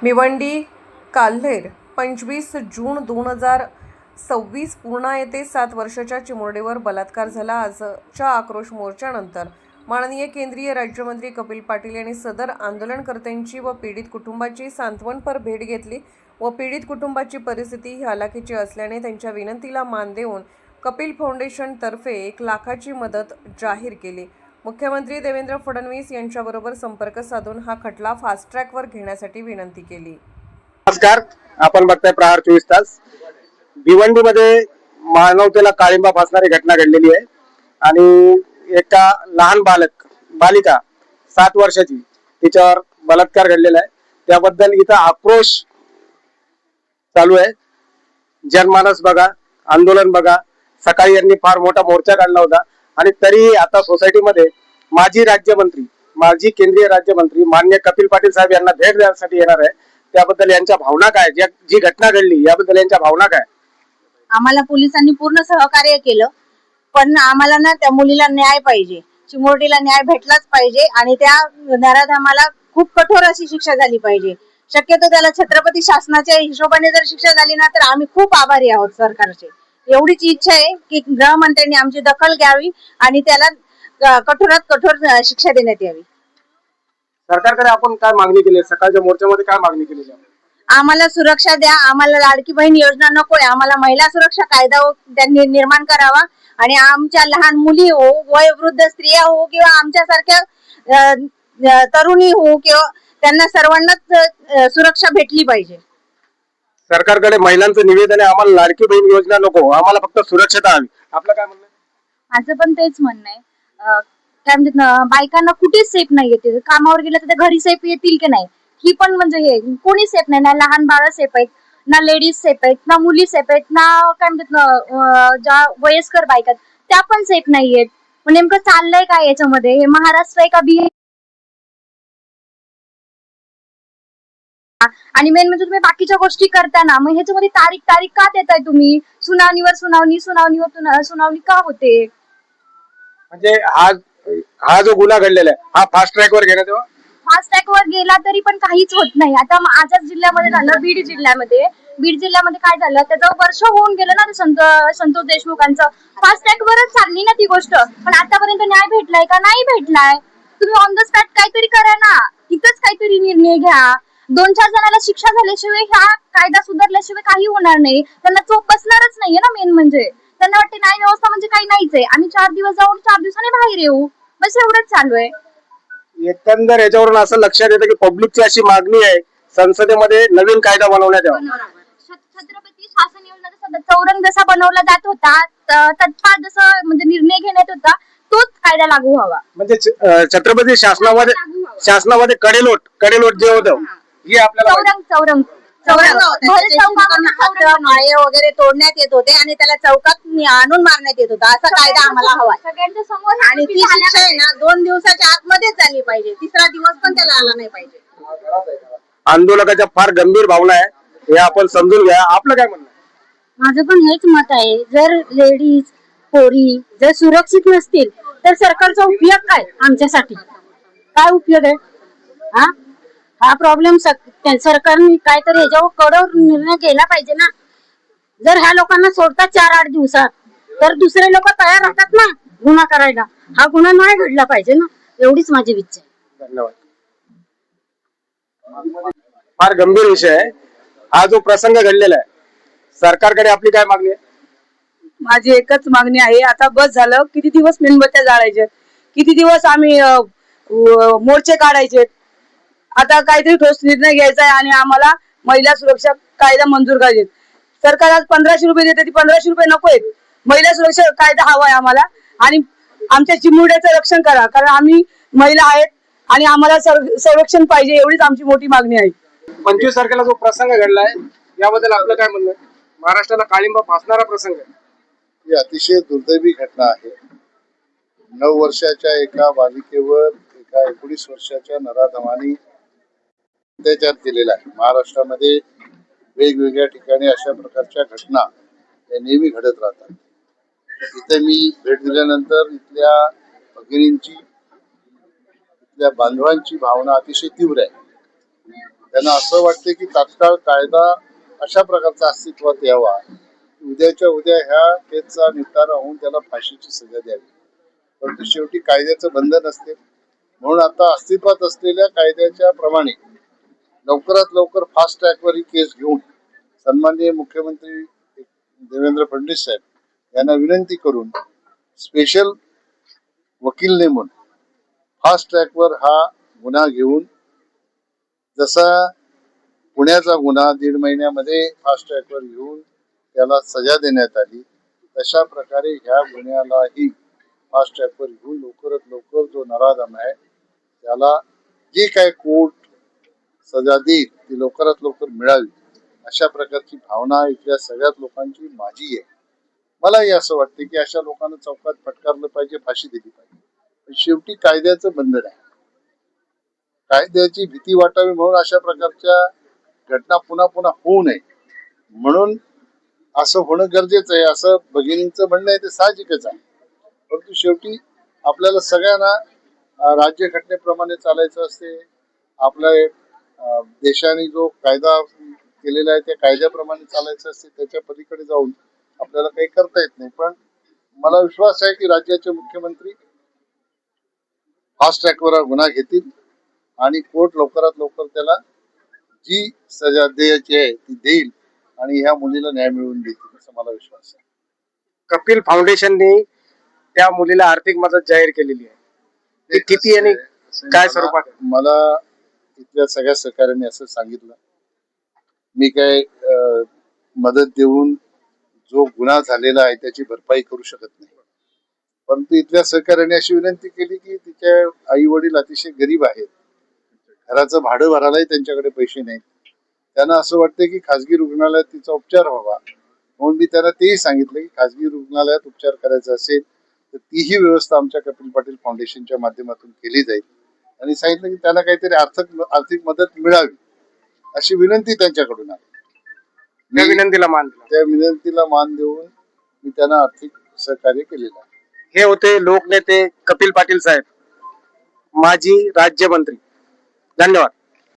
भिवंडी काल्हेर 25 जून 2026 पूर्णा येथे 7 वर्षाच्या चिमुरडीवर बलात्कार झाला। आजच्या आक्रोश मोर्चानंतर माननीय केंद्रीय राज्यमंत्री कपिल पाटील यांनी सदर आंदोलनकर्त्यांची व पीडित कुटुंबाची सांत्वनपर भेट घेतली व पीडित कुटुंबाची परिस्थिती ही हलाखीची असल्याने त्यांच्या विनंतीला मान देऊन कपिल फाउंडेशन तर्फे 1 लाखाची मदत जाहीर केली। मुख्यमंत्री देवेंद्र फडणवीस यांच्याबरोबर संपर्क साधून हा खटला फास्ट ट्रॅकवर घेण्यासाठी विनंती केली। नमस्कार, आपण बघताय प्रहार 24 तास। भिवंडीमध्ये मानवतेला काळिंबा फासणारी घटना घडलेली आहे आणि एका लहान बालिका 7 वर्षाची तिच्यावर बलात्कार घडलेला आहे। त्याबद्दल इथं आक्रोश चालू आहे। जनमानस बघा, आंदोलन बघा। सकाळी यांनी फार मोठा मोर्चा काढला होता आणि तरीही आता सोसायटीमध्ये माजी केंद्रीय राज्यमंत्री माननीय कपिल पाटील साहेब यांना भेट देण्यासाठी येणार आहे। त्याबद्दल यांच्या भावना काय, जी घटना घडली याबद्दल यांच्या भावना काय? आम्हाला पोलिसांनी पूर्ण सहकार्य केलं, पण आम्हाला ना त्या मुलीला न्याय पाहिजे, चिमुरडीला न्याय भेटलाच पाहिजे आणि त्या नराधमाला खूप कठोर अशी शिक्षा झाली पाहिजे। शक्यतो त्याला छत्रपती शासनाच्या हिशोबाने जर शिक्षा झाली ना तर आम्ही खूप आभारी आहोत सरकारचे। एवढीच इच्छा आहे की गृहमंत्र्यांनी आमची दखल घ्यावी आणि त्याला कठोरात कठोर शिक्षा देण्यात यावी। सरकारकडे आपण काय मागणी केली? सकाळच्या मोर्चामध्ये काय मागणी केली? आम्हाला सुरक्षा द्या, आम्हाला लाडकी बहीण योजना नकोय, आम्हाला महिला सुरक्षा कायदा त्यांनी निर्माण करावा आणि आमच्या लहान मुली हो, वयोवृद्ध स्त्रिया हो किंवा आमच्यासारख्या तरुणी हो किंवा त्यांना सर्वांनाच सुरक्षा भेटली पाहिजे। सरकारकडे महिलांचं निवेदन आहे, आम्हाला लाडकी बहीण योजना नको, आम्हाला फक्त सुरक्षता हवी। आपलं काय म्हणणं? माझं पण तेच म्हणणं आहे। काय म्हणतात, बायकांना कुठेच सेफ नाही येते, कामावर गेलं तर घरी सेफ येतील की नाही ही पण म्हणजे हे कोणी सेफ नाही, ना लहान बाळ सेफ आहेत, ना लेडीज सेफ आहेत, ना मुली सेफ आहेत, ना काय म्हणतात ज्या वयस्कर बायका त्या पण सेफ नाहीयेत। नेमकं चाललंय काय याच्यामध्ये? हे महाराष्ट्र आहे का बिहार? आणि मेन म्हणजे तुम्ही बाकीच्या गोष्टी करताना मग ह्याच्यामध्ये तारीख का देताय तुम्ही? सुनावणीवर सुनावणी का होते? म्हणजे हा जो गुन्हा घडलेला आहे हा फास्ट ट्रॅकवर घेण्यात यावा। फास्ट ट्रॅकवर गेला तरी पण काहीच होत नाही। आता माझ्याच जिल्ह्यामध्ये झालं, बीड जिल्ह्यामध्ये काय झालं, त्याचं वर्ष होऊन गेलं ना संतोष देशमुखांचं। फास्ट ट्रॅकवरच चालली ना ती गोष्ट, पण आतापर्यंत न्याय भेटलाय का? नाही भेटलाय। तुम्ही ऑन द स्पॉट काहीतरी करा ना, तिथंच काहीतरी निर्णय घ्या। 2-4 जणांना शिक्षा झाल्याशिवाय हा कायदा सुधारल्याशिवाय काही होणार नाही, त्यांना चोप बसणारच नाहीये ना। मेन म्हणजे त्यांना वाटते न्याय व्यवस्था म्हणजे काही नाहीच आहे, आम्ही 4 दिवस जाऊन 4 दिवसांनी बाहेर येऊ, बस एवढंच चालू आहे। एकंदर याच्यावरून असं लक्षात येतं की पब्लिकची अशी मागणी आहे संसदेमध्ये नवीन कायदा बनवण्यात यावा। छत्रपती शासन योजनेचा चौरंग जसा बनवला जात होता, तत्काळ जसं म्हणजे निर्णय घेण्यात होता तोच कायदा लागू व्हावा। म्हणजे छत्रपती शासनामध्ये कडेलोट जे होतं हे आपल्याला चौरंग माळे वगैरे तोडण्यात येत होते आणि त्याला चौकात आणून मारण्यात येत होता, असा कायदा आम्हाला हवा सगळ्यांच्या समोर। आणि ती शिक्षा आहे ना 2 दिवसाच्या आतमध्येच झाली पाहिजे, 3रा दिवस पण त्याला आला नाही पाहिजे। आंदोलकाच्या फार गंभीर भावना आहे, हे आपण समजून घ्या। आपलं काय म्हणणं? माझं पण हेच मत आहे, जर लेडीज पोरी जर सुरक्षित नसतील तर सरकारचा उपयोग काय? आमच्यासाठी काय उपयोग आहे? हा प्रॉब्लेम सरकारने काहीतरी ह्याच्यावर कडक निर्णय केला पाहिजे ना। जर ह्या लोकांना सोडतात 4-8 दिवसात तर दुसरे लोक तयार राहतात ना गुन्हा करायला। हा गुन्हा नाही घडला पाहिजे ना, एवढीच माझी इच्छा आहे। धन्यवाद। फार गंभीर विषय आहे हा जो प्रसंग घडलेला आहे, सरकारकडे आपली काय मागणी आहे? माझी एकच मागणी आहे, आता बस झालं, किती दिवस मेणबत्त्या जाळायचे, किती दिवस आम्ही मोर्चे काढायचे। आता काहीतरी ठोस निर्णय घ्यायचा आहे आणि आम्हाला महिला सुरक्षा कायदा मंजूर करायचे। सरकार आज 1500 रुपये देते, ती 1500 रुपये नकोय, महिला सुरक्षा कायदा हवाय आम्हाला आणि आमच्या चिमुरड्याचं रक्षण करा, कारण आम्ही महिला आहेत आणि आम्हाला संरक्षण पाहिजे, एवढीच आमची मोठी मागणी आहे। 25 तारखेला जो प्रसंग घडलाय याबद्दल आपलं काय म्हणणं? महाराष्ट्राला काळिंबा फासणारा प्रसंग आहे। ही अतिशय दुर्दैवी घटना आहे। 9 वर्षाच्या एका बालिकेवर एका 19 वर्षाच्या नराधमाने अत्याचार केलेला आहे। महाराष्ट्रामध्ये वेगवेगळ्या ठिकाणी अशा प्रकारच्या घटना नेहमी घडत राहतात। इथे मी भेट दिल्यानंतर इथल्या भगिनींची, इथल्या बांधवांची भावना अतिशय तीव्र आहे। त्यांना असं वाटते की तात्काळ कायदा अशा प्रकारचा अस्तित्वात यावा, उद्याच्या उद्या ह्या केसचा निपटारा होऊन त्याला फाशीची सजा द्यावी. परंतु शेवटी कायद्याचं बंधन असते, म्हणून आता अस्तित्वात असलेल्या कायद्याच्या प्रमाणे लवकरात लवकर फास्ट ट्रॅकवर ही केस घेऊन सन्माननीय मुख्यमंत्री देवेंद्र फडणवीस साहेब यांना विनंती करून स्पेशल वकील नेमून फास्ट ट्रॅकवर हा गुन्हा घेऊन, जसा पुण्याचा गुन्हा 1.5 महिन्यामध्ये फास्ट ट्रॅकवर घेऊन त्याला सजा देण्यात आली, तशा प्रकारे ह्या गुन्ह्यालाही फास्ट ट्रॅकवर घेऊन लवकरात लवकर जो नराधम आहे त्याला जी काय कोर्ट सजा देईल ती लवकरात लवकर मिळावी, अशा प्रकारची भावना इथल्या सगळ्याच लोकांची माझी आहे. मलाही असं वाटते की अशा लोकांना चौकात फटकारलं पाहिजे, फाशी दिली पाहिजे. पण शेवटी कायद्याचं बंधन आहे, कायद्याची भीती वाटावी म्हणून अशा प्रकारच्या घटना पुन्हा पुन्हा होऊ नये म्हणून असं होणं गरजेचं आहे, असं भगिनींचं म्हणणं आहे, ते साहजिकच आहे. परंतु शेवटी आपल्याला सगळ्यांना राज्यघटनेप्रमाणे चालायचं असते. आपल्या देशाने जो कायदा केलेला आहे त्या कायद्याप्रमाणे चालायचं असते. त्याच्या पलीकडे जाऊन आपल्याला काही करता येत नाही. पण मला विश्वास आहे की राज्याचे मुख्यमंत्री फास्ट ट्रॅकवर गुन्हा घेतील आणि कोर्ट लवकरात लवकर त्याला जी सजा द्यायची आहे ती देईल आणि ह्या मुलीला न्याय मिळवून देतील असं मला विश्वास आहे. कपिल फाउंडेशनने त्या मुलीला आर्थिक मदत जाहीर केलेली आहे. ती किती आणि काय स्वरूपात आहे? मला इथल्या सगळ्या सहकाऱ्यांनी असं सांगितलं, मी काय मदत देऊन जो गुन्हा झालेला आहे त्याची भरपाई करू शकत नाही. परंतु इथल्या सहकाऱ्यांनी अशी विनंती केली की तिच्या आई वडील अतिशय गरीब आहेत, घराचं भाडं भरायलाही त्यांच्याकडे पैसे नाहीत, त्यांना असं वाटतं की खाजगी रुग्णालयात तिचा उपचार व्हावा. म्हणून मी त्यांना तेही सांगितलं की खाजगी रुग्णालयात उपचार करायचा असेल तर तीही व्यवस्था आमच्या कपिल पाटील फाउंडेशनच्या माध्यमातून केली जाईल आणि सांगितलं की त्यांना काहीतरी आर्थिक मदत मिळावी अशी विनंती त्यांच्याकडून आहे. त्या विनंतीला मान देऊन मी त्यांना आर्थिक सहकार्य केलेलं आहे. हे होते लोकनेते कपिल पाटील साहेब, माजी राज्यमंत्री. धन्यवाद.